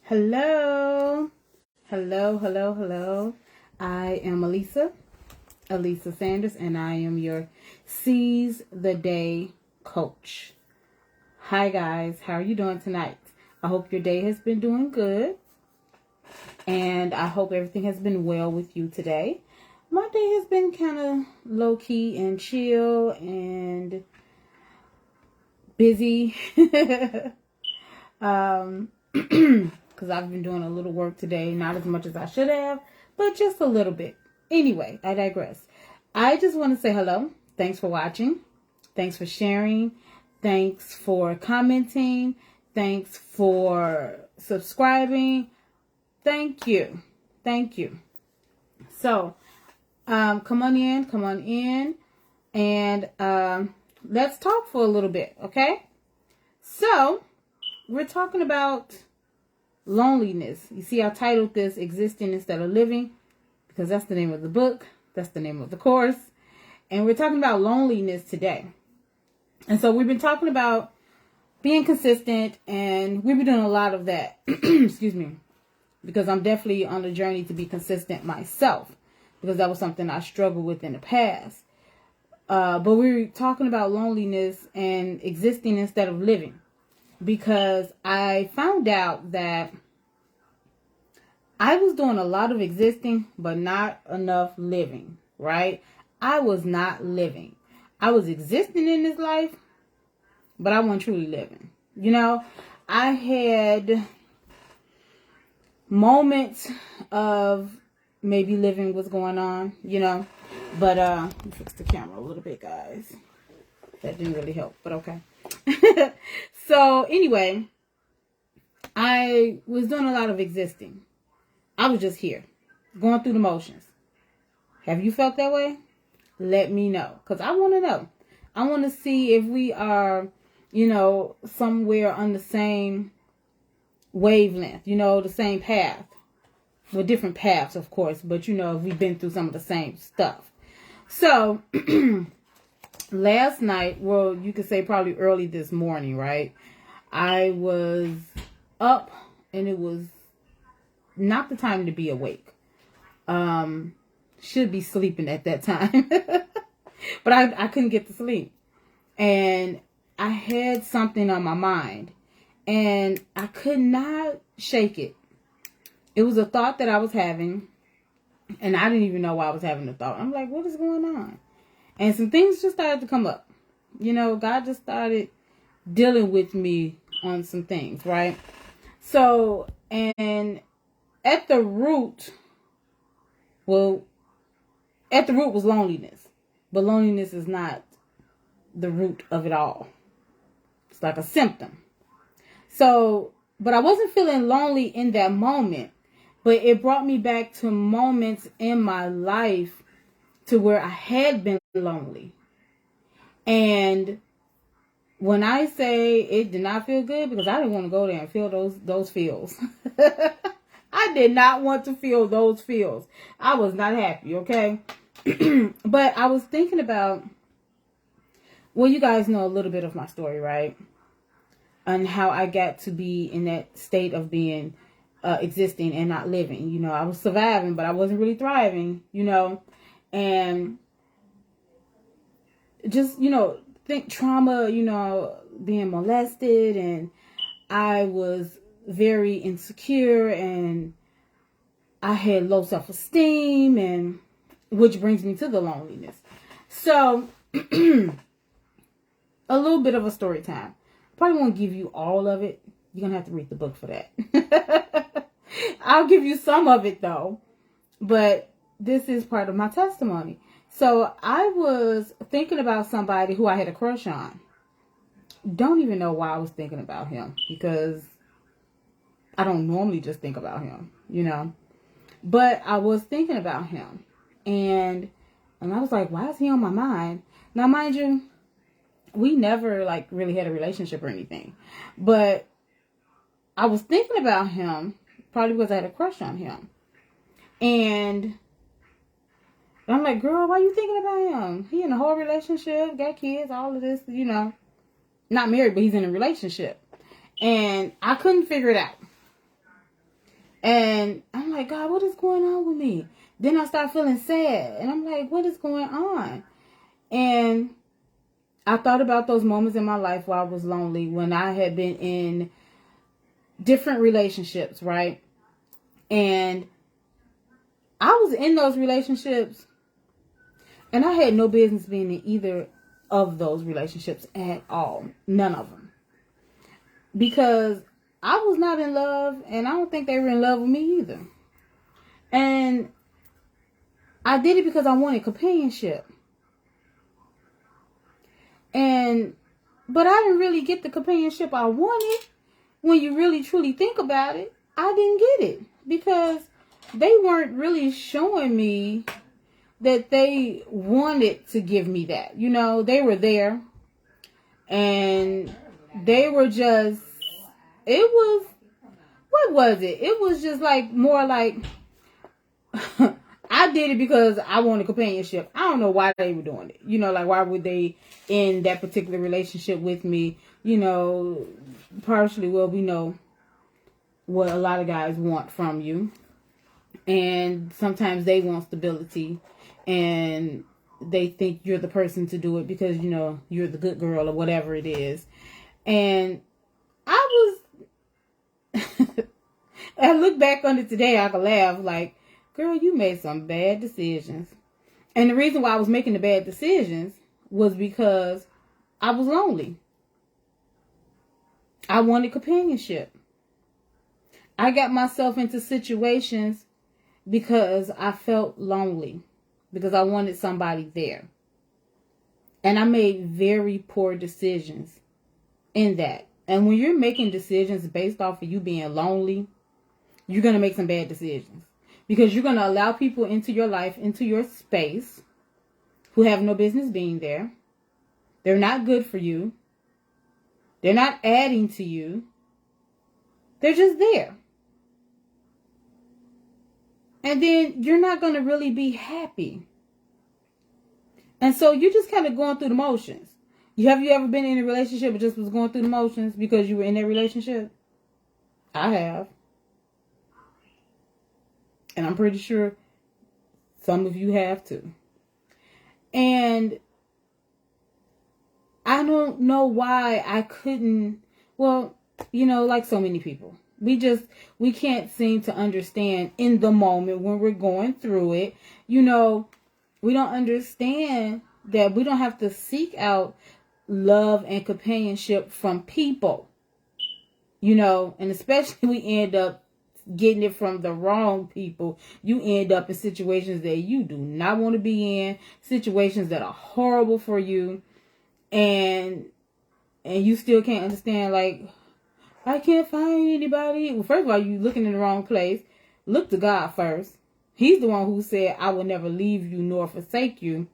Hello. Hello. I am Elisa Sanders, and I am your Seize the Day coach. Hi guys, how are you doing tonight? I hope your day has been doing good, and I hope everything has been well with you today. My day has been kind of low-key and chill and busy. Because I've been doing a little work today, not as much as I should have, but just a little bit. Anyway, I digress. I just want to say hello. Thanks for watching. Thanks for sharing. Thanks for commenting. Thanks for subscribing. Thank you. So, come on in, and let's talk for a little bit, okay? So, we're talking about loneliness. You see, I titled this Existing Instead of Living because that's the name of the book. That's the name of the course. And we're talking about loneliness today. And so we've been talking about being consistent, and we've been doing a lot of that. Excuse me. Because I'm definitely on a journey to be consistent myself, because that was something I struggled with in the past. But we're talking about loneliness and existing instead of living. Because I found out that I was doing a lot of existing, but not enough living, right? I was not living. I was existing in this life, but I wasn't truly living. You know, I had moments of maybe living was going on, you know, but let me fix the camera a little bit, guys. That didn't really help, but okay. So anyway, I was doing a lot of existing. I was just here, going through the motions. Have you felt that way? Let me know, because I want to know. I want to see if we are, you know, somewhere on the same wavelength, you know, the same path. Well, different paths, of course, but, you know, if we've been through some of the same stuff. So, last night, well, you could say probably early this morning, right? I was up, and it was not the time to be awake. Should be sleeping at that time. But I couldn't get to sleep. And I had something on my mind. And I could not shake it. It was a thought that I was having. And I didn't even know why I was having the thought. I'm like, what is going on? And some things just started to come up. You know, God just started dealing with me on some things, right? So, and at the root was loneliness. But loneliness is not the root of it all. It's like a symptom. So, but I wasn't feeling lonely in that moment. But it brought me back to moments in my life to where I had been lonely. And when I say it did not feel good, because I didn't want to go there and feel those feels. I did not want to feel those feels. I was not happy, okay? But I was thinking about, well, you guys know a little bit of my story, right? And how I got to be in that state of being existing and not living. You know, I was surviving, but I wasn't really thriving, you know. And just, you know, think trauma, you know, being molested, and I was very insecure, and I had low self-esteem, and which brings me to the loneliness. So, a little bit of a story time. Probably won't give you all of it. You're going to have to read the book for that. I'll give you some of it, though. But this is part of my testimony. So I was thinking about somebody who I had a crush on. Don't even know why I was thinking about him, because I don't normally just think about him, you know. But I was thinking about him. And I was like, why is he on my mind? Now, mind you, we never like really had a relationship or anything. But I was thinking about him probably because I had a crush on him. And I'm like, girl, why you thinking about him? He in a whole relationship, got kids, all of this, you know. Not married, but he's in a relationship. And I couldn't figure it out. And I'm like, God, what is going on with me? Then I start feeling sad. And I'm like, what is going on? And I thought about those moments in my life where I was lonely, when I had been in different relationships, right? And I was in those relationships and I had no business being in either of those relationships at all. None of them. Because I was not in love, and I don't think they were in love with me either. And I did it because I wanted companionship. But I didn't really get the companionship I wanted. When you really truly think about it, I didn't get it because they weren't really showing me that they wanted to give me that. You know, they were there and they were just, it was, what was it? It was just like, more like, I did it because I wanted companionship. I don't know why they were doing it. You know, like, why would they end that particular relationship with me? You know, partially, well, we know what a lot of guys want from you. And sometimes they want stability. And they think you're the person to do it because, you know, you're the good girl or whatever it is. And I look back on it today, I can laugh like, girl, you made some bad decisions. And the reason why I was making the bad decisions was because I was lonely. I wanted companionship. I got myself into situations because I felt lonely, because I wanted somebody there. And I made very poor decisions in that. And when you're making decisions based off of you being lonely, you're going to make some bad decisions. Because you're going to allow people into your life, into your space, who have no business being there. They're not good for you. They're not adding to you. They're just there. And then you're not going to really be happy. And so you're just kind of going through the motions. Have you ever been in a relationship and just was going through the motions because you were in that relationship? I have. And I'm pretty sure some of you have too. And I don't know why I couldn't, well, you know, like so many people. We can't seem to understand in the moment when we're going through it. You know, we don't understand that we don't have to seek out love and companionship from people. You know, and especially we end up getting it from the wrong people. You end up in situations that you do not want to be in, situations that are horrible for you, and you still can't understand, like, I can't find anybody. Well, first of all, you looking in the wrong place. Look to God first. He's the one who said, I will never leave you nor forsake you.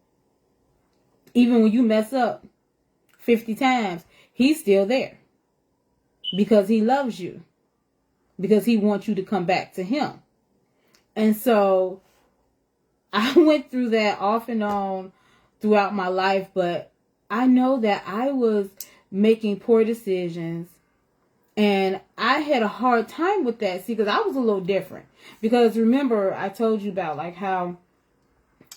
Even when you mess up 50 times, he's still there. Because he loves you. Because he wants you to come back to him. And so I went through that off and on throughout my life. But I know that I was making poor decisions. And I had a hard time with that. See, because I was a little different. Because remember, I told you about like how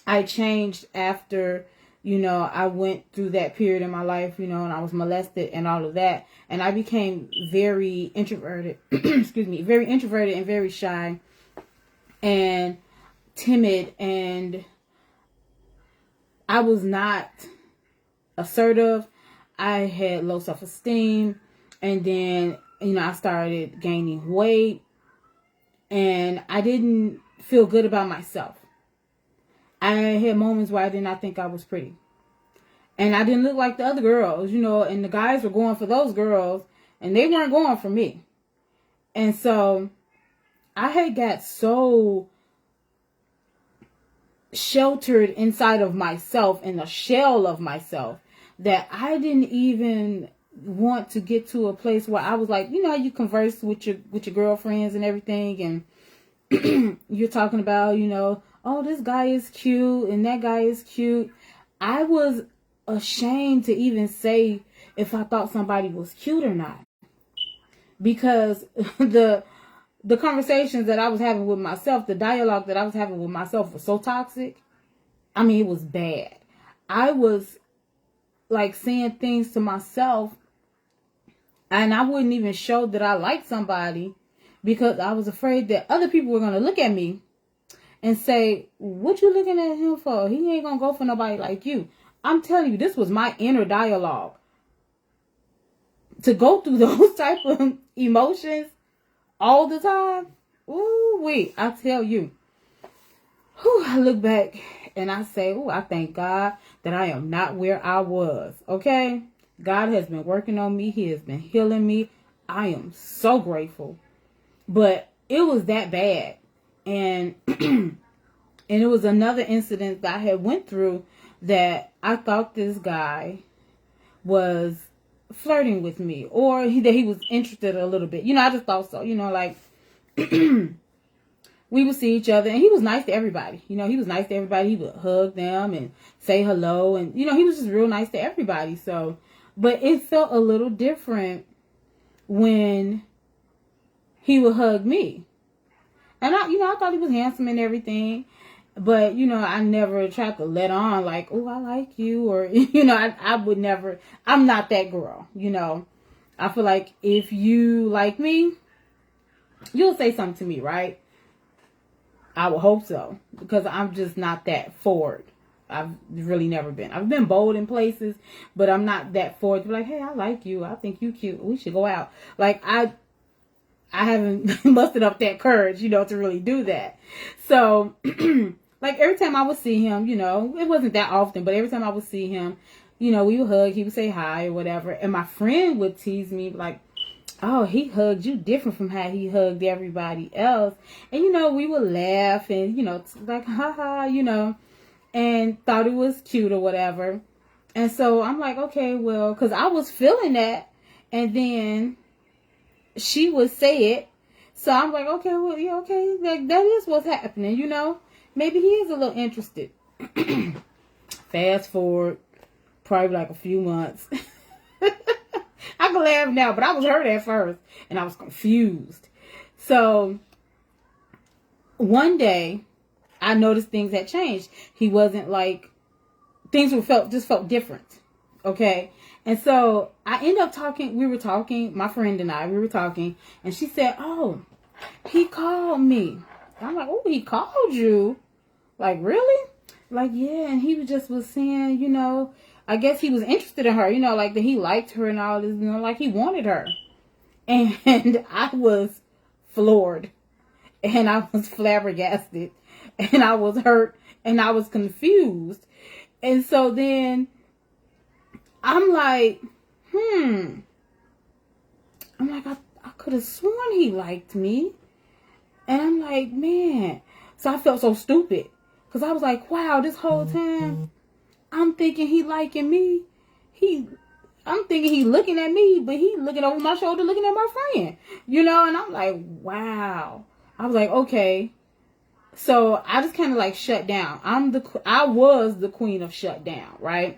I changed after, you know, I went through that period in my life, you know, and I was molested and all of that. And I became very introverted, excuse me, very introverted and very shy and timid. And I was not assertive. I had low self-esteem. And then, you know, I started gaining weight. And I didn't feel good about myself. I had moments where I did not think I was pretty. And I didn't look like the other girls, you know, and the guys were going for those girls and they weren't going for me. And so I had got so sheltered inside of myself, in a shell of myself, that I didn't even want to get to a place where I was like, you know, you converse with your girlfriends and everything, and you're talking about, you know, oh, this guy is cute and that guy is cute. I was ashamed to even say if I thought somebody was cute or not, because the the conversations that I was having with myself, the dialogue that I was having with myself was so toxic. I mean, it was bad. I was like saying things to myself, and I wouldn't even show that I liked somebody because I was afraid that other people were going to look at me and say, what you looking at him for? He ain't going to go for nobody like you. I'm telling you, this was my inner dialogue. To go through those type of emotions all the time. Ooh, wait, I tell you. Whew, I look back and I say, ooh, I thank God that I am not where I was. Okay? God has been working on me. He has been healing me. I am so grateful. But it was that bad. And and it was another incident that I had went through that I thought this guy was flirting with me, or that he was interested a little bit. You know, I just thought so. You know, like we would see each other, and he was nice to everybody. You know, he was nice to everybody. He would hug them and say hello, and you know, he was just real nice to everybody. So, but it felt a little different when he would hug me, and I thought he was handsome and everything. But, you know, I never tried to let on like, oh, I like you. Or, you know, I would never. I'm not that girl, you know. I feel like if you like me, you'll say something to me, right? I would hope so. Because I'm just not that forward. I've really never been. I've been bold in places, but I'm not that forward to be like, hey, I like you. I think you cute. We should go out. Like, I haven't mustered up that courage, you know, to really do that. So... like, every time I would see him, you know, it wasn't that often, but every time I would see him, you know, we would hug, he would say hi or whatever. And my friend would tease me, like, oh, he hugged you different from how he hugged everybody else. And, you know, we would laugh and, you know, like, haha, you know, and thought it was cute or whatever. And so I'm like, okay, well, because I was feeling that. And then she would say it. So I'm like, okay, well, yeah, okay, like, that is what's happening, you know. Maybe he is a little interested. Fast forward, probably like a few months. I can laugh now, but I was hurt at first. And I was confused. So, one day, I noticed things had changed. He wasn't like, things just felt different. Okay? And so, I ended up talking, my friend and I, we were talking. And she said, oh, he called me. I'm like, oh, he called you? Like, really? Like, yeah, and he was saying, you know, I guess he was interested in her, you know, like that he liked her and all this, you know, like he wanted her. And I was floored. And I was flabbergasted. And I was hurt. And I was confused. And so then I'm like, I'm like, I could have sworn he liked me. And I'm like, man. So I felt so stupid. Because I was like, wow, this whole time, I'm thinking he liking me. I'm thinking he looking at me, but he looking over my shoulder, looking at my friend. You know, and I'm like, wow. I was like, okay. So I just kind of like shut down. I was the queen of shut down, right?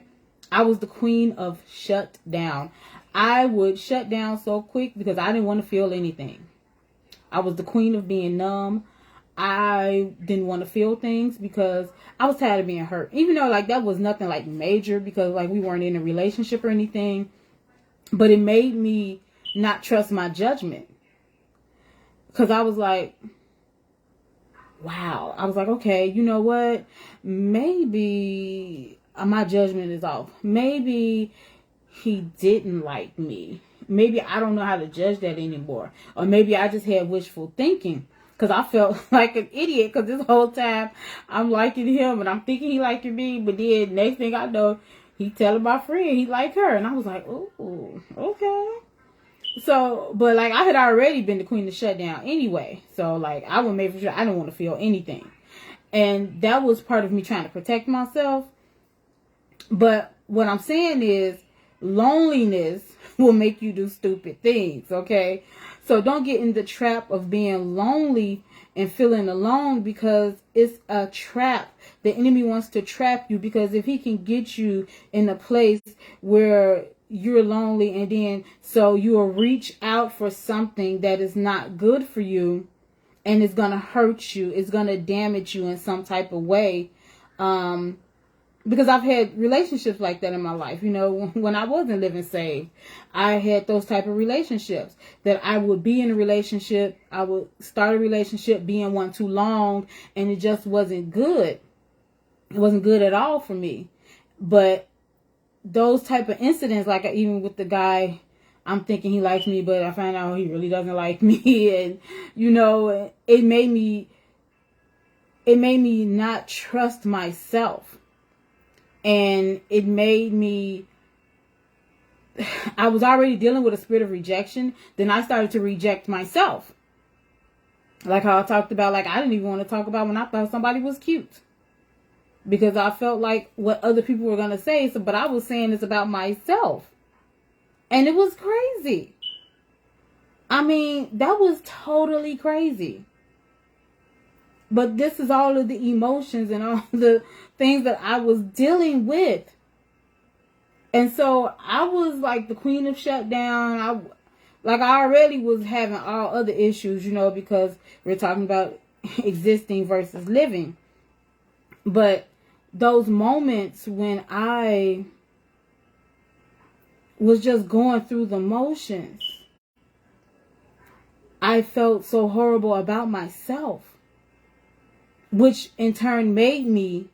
I was the queen of shut down. I would shut down so quick because I didn't want to feel anything. I was the queen of being numb. I didn't want to feel things because I was tired of being hurt. Even though like that was nothing like major because like we weren't in a relationship or anything. But it made me not trust my judgment. Because I was like, wow. I was like, okay, you know what? Maybe my judgment is off. Maybe he didn't like me. Maybe I don't know how to judge that anymore. Or maybe I just had wishful thinking. Because I felt like an idiot. Because this whole time I'm liking him. And I'm thinking he liking me. But then next thing I know, he telling my friend he like her. And I was like, ooh, okay. So, but like I had already been the queen of shutdown anyway. So like I would make sure I didn't want to feel anything. And that was part of me trying to protect myself. But what I'm saying is loneliness will make you do stupid things, okay? So don't get in the trap of being lonely and feeling alone because it's a trap. The enemy wants to trap you because if he can get you in a place where you're lonely and then so you'll reach out for something that is not good for you and it's going to hurt you. It's going to damage you in some type of way. Because I've had relationships like that in my life. You know, when I wasn't living saved, I had those type of relationships that I would be in a relationship. I would start a relationship, be in one too long, and it just wasn't good. It wasn't good at all for me. But those type of incidents, like even with the guy, I'm thinking he likes me, but I find out he really doesn't like me. And, you know, it made me not trust myself. And it made me, I was already dealing with a spirit of rejection. Then I started to reject myself. Like how I talked about, like I didn't even want to talk about when I thought somebody was cute. Because I felt like what other people were going to say. But I was saying this about myself. And it was crazy. I mean, that was totally crazy. But this is all of the emotions and all the things that I was dealing with. And so I was like the queen of shutdown. I already was having all other issues, you know, because we're talking about existing versus living. But those moments when I was just going through the motions, I felt so horrible about myself. Which in turn made me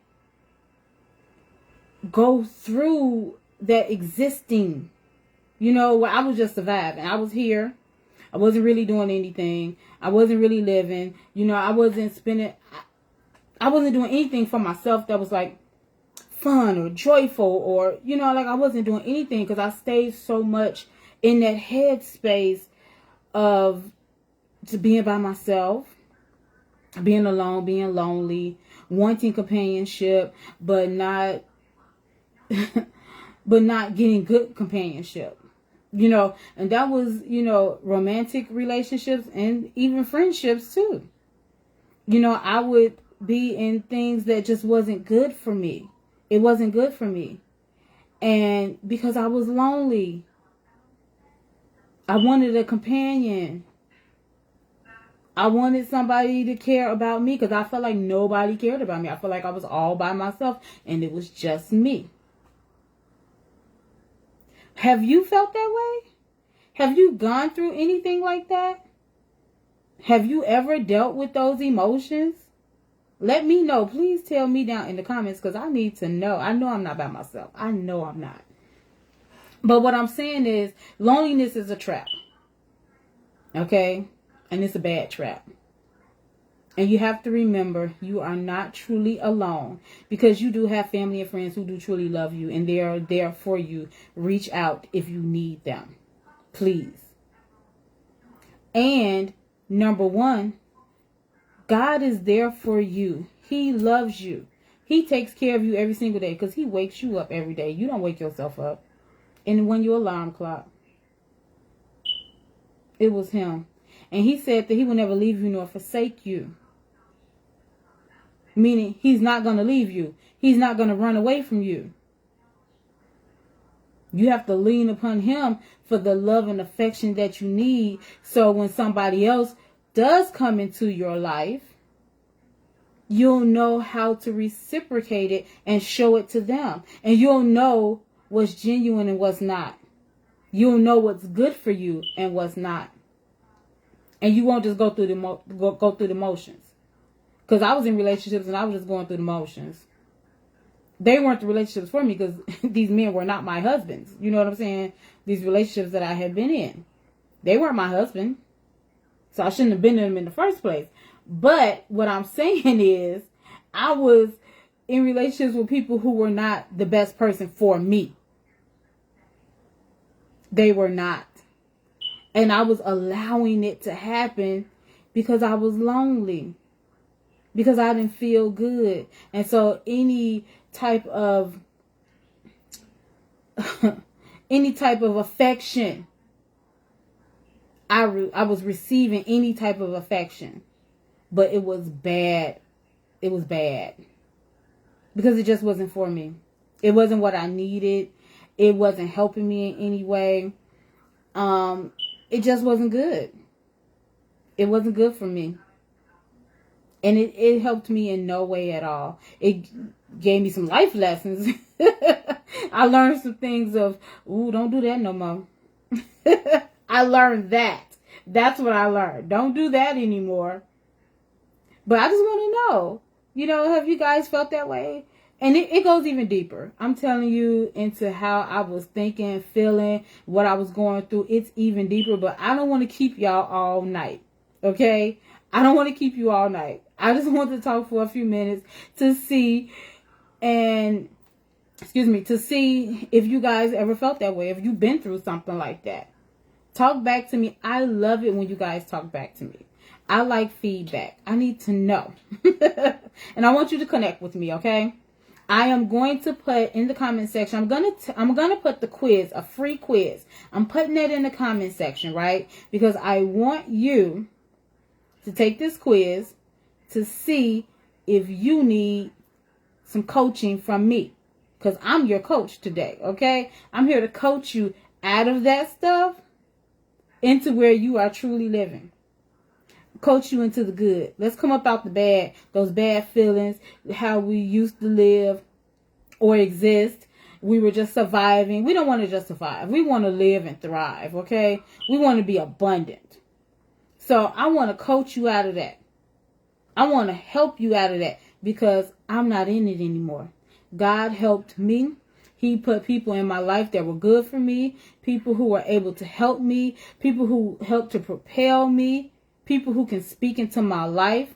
go through that existing, you know, where I was just surviving. I was here. I wasn't really doing anything. I wasn't really living. You know, I wasn't doing anything for myself that was like fun or joyful or, you know, like I wasn't doing anything because I stayed so much in that headspace of to being by myself. Being alone, being lonely, wanting companionship, but not getting good companionship. You know, and that was, you know, romantic relationships and even friendships too. You know, I would be in things that just wasn't good for me. It wasn't good for me. And because I was lonely, I wanted a companion. I wanted somebody to care about me because I felt like nobody cared about me. I felt like I was all by myself and it was just me. Have you felt that way? Have you gone through anything like that? Have you ever dealt with those emotions? Let me know. Please tell me down in the comments because I need to know. I know I'm not by myself. I know I'm not. But what I'm saying is loneliness is a trap. Okay? And it's a bad trap. And you have to remember you are not truly alone because you do have family and friends who do truly love you and they are there for you. Reach out if you need them. Please. And number one, God is there for you. He loves you. He takes care of you every single day because he wakes you up every day. You don't wake yourself up. And when your alarm clock, it was him. And he said that he will never leave you nor forsake you. Meaning he's not going to leave you. He's not going to run away from you. You have to lean upon him for the love and affection that you need. So when somebody else does come into your life, you'll know how to reciprocate it and show it to them. And you'll know what's genuine and what's not. You'll know what's good for you and what's not. And you won't just go through the motions. Because I was in relationships and I was just going through the motions. They weren't the relationships for me because these men were not my husbands. You know what I'm saying? These relationships that I had been in. They weren't my husband. So I shouldn't have been in them in the first place. But what I'm saying is I was in relationships with people who were not the best person for me. They were not. And I was allowing it to happen because I was lonely. Because I didn't feel good. And so any type of affection, I was receiving any type of affection. But it was bad. It was bad. Because it just wasn't for me. It wasn't what I needed. It wasn't helping me in any way. It just wasn't good. It wasn't good for me. And it helped me in no way at all. It gave me some life lessons. I learned some things of, ooh, don't do that no more. I learned that. That's what I learned. Don't do that anymore. But I just want to know, have you guys felt that way? And it goes even deeper. I'm telling you, into how I was thinking, feeling, what I was going through. It's even deeper, but I don't want to keep y'all all night. Okay? I don't want to keep you all night. I just want to talk for a few minutes to see if you guys ever felt that way, if you've been through something like that. Talk back to me. I love it when you guys talk back to me. I like feedback. I need to know. And I want you to connect with me, okay? I am going to put in the comment section, I'm gonna put the quiz, a free quiz. I'm putting that in the comment section, right? Because I want you to take this quiz to see if you need some coaching from me. Because I'm your coach today, okay? I'm here to coach you out of that stuff into where you are truly living. Coach you into the good. Let's come up out the bad, those bad feelings, how we used to live or exist. We were just surviving. We don't want to just survive. We want to live and thrive, okay? We want to be abundant. So I want to coach you out of that. I want to help you out of that because I'm not in it anymore. God helped me. He put people in my life that were good for me, people who were able to help me, people who helped to propel me, people who can speak into my life.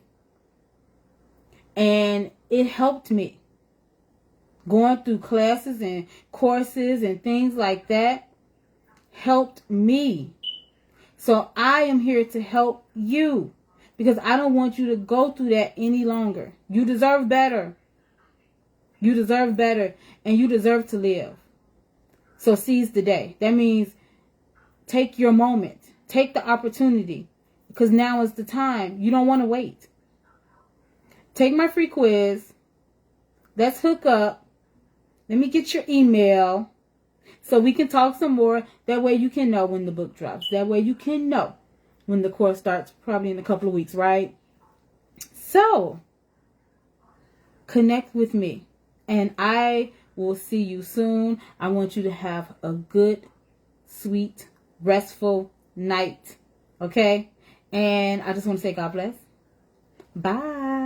And it helped me. Going through classes and courses and things like that helped me. So I am here to help you because I don't want you to go through that any longer. You deserve better. You deserve better and you deserve to live. So seize the day. That means take your moment. Take the opportunity because now is the time. You don't want to wait. Take my free quiz. Let's hook up. Let me get your email so we can talk some more. That way you can know when the book drops. That way you can know when the course starts, probably in a couple of weeks, right? So, connect with me. And I will see you soon. I want you to have a good, sweet, restful night. Okay? And I just want to say God bless. Bye.